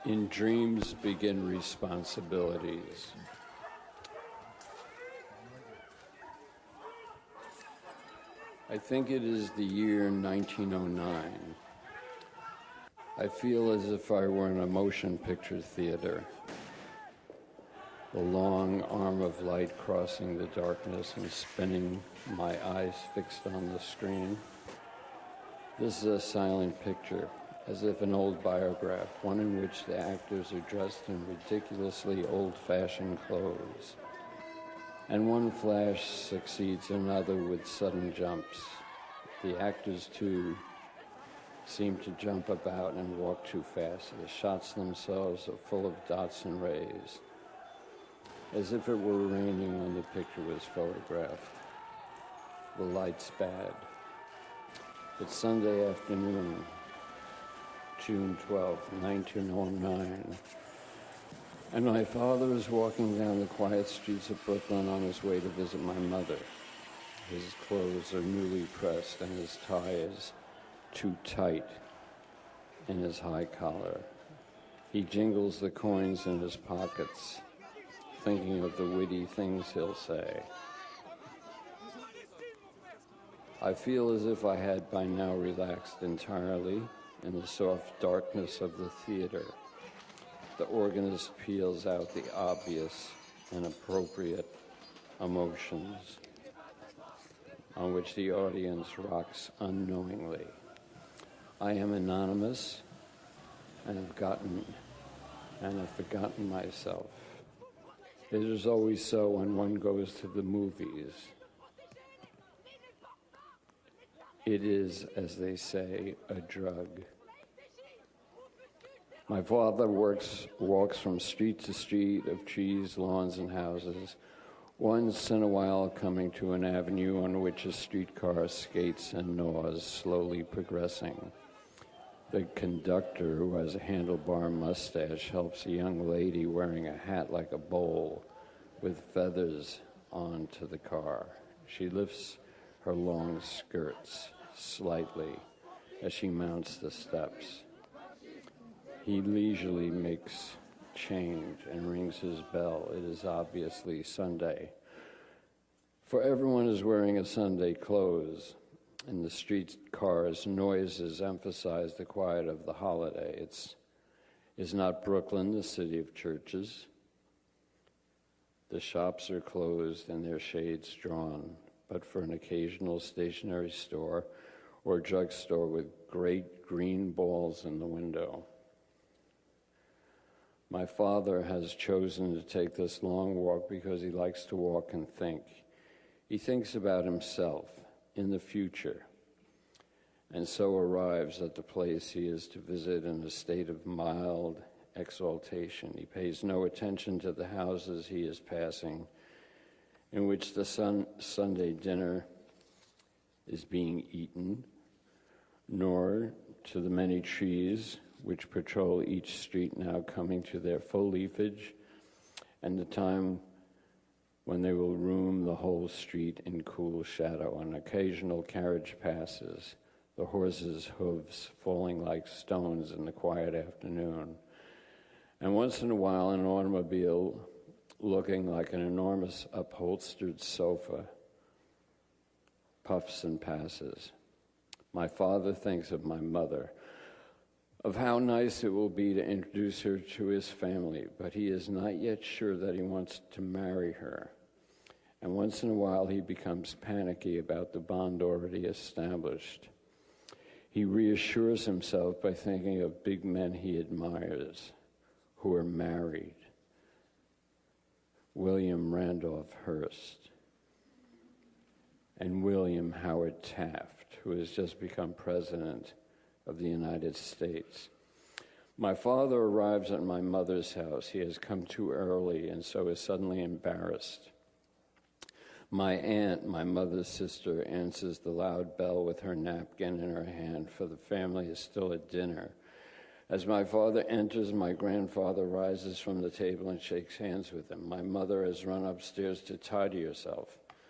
In dreams begin responsibilities. I think it is the year 1909. I feel as if I were in a motion picture theater. The long arm of light crossing the darkness and spinning, my eyes fixed on the screen. This is a silent picture, as if an old biograph, one in which the actors are dressed in ridiculously old-fashioned clothes. And one flash succeeds another with sudden jumps. The actors, too, seem to jump about and walk too fast. The shots themselves are full of dots and rays, as if it were raining when the picture was photographed. The light's bad. It's Sunday afternoon, June 12, 1909, and my father is walking down the quiet streets of Brooklyn on his way to visit my mother. His clothes are newly pressed and his tie is too tight in his high collar. He jingles the coins in his pockets, thinking of the witty things he'll say. I feel as if I had by now relaxed entirely in the soft darkness of the theater. The organist peels out the obvious and appropriate emotions on which the audience rocks unknowingly. I am anonymous and have forgotten myself. It is always so when one goes to the movies. It is, as they say, a drug. My father walks from street to street of trees, lawns, and houses, once in a while coming to an avenue on which a streetcar skates and gnaws, slowly progressing. The conductor, who has a handlebar mustache, helps a young lady wearing a hat like a bowl with feathers onto the car. She lifts her long skirts slightly as she mounts the steps. He leisurely makes change and rings his bell. It is obviously Sunday, for everyone is wearing a Sunday clothes. In the streetcars, noises emphasize the quiet of the holiday. It's not Brooklyn, the city of churches. The shops are closed and their shades drawn, but for an occasional stationery store or drugstore with great green balls in the window. My father has chosen to take this long walk because he likes to walk and think. He thinks about himself in the future, and so arrives at the place he is to visit in a state of mild exaltation. He pays no attention to the houses he is passing, in which the Sunday dinner is being eaten, nor to the many trees which patrol each street now coming to their full leafage, and the time when they will room the whole street in cool shadow. An occasional carriage passes, the horses' hooves falling like stones in the quiet afternoon. And once in a while, an automobile looking like an enormous upholstered sofa puffs and passes. My father thinks of my mother, of how nice it will be to introduce her to his family, but he is not yet sure that he wants to marry her. And once in a while he becomes panicky about the bond already established. He reassures himself by thinking of big men he admires who are married. William Randolph Hearst and William Howard Taft, who has just become president of the United States. My father arrives at my mother's house. He has come too early and so is suddenly embarrassed. My aunt, my mother's sister, answers the loud bell with her napkin in her hand, for the family is still at dinner. As my father enters, my grandfather rises from the table and shakes hands with him. My mother has run upstairs to tidy herself.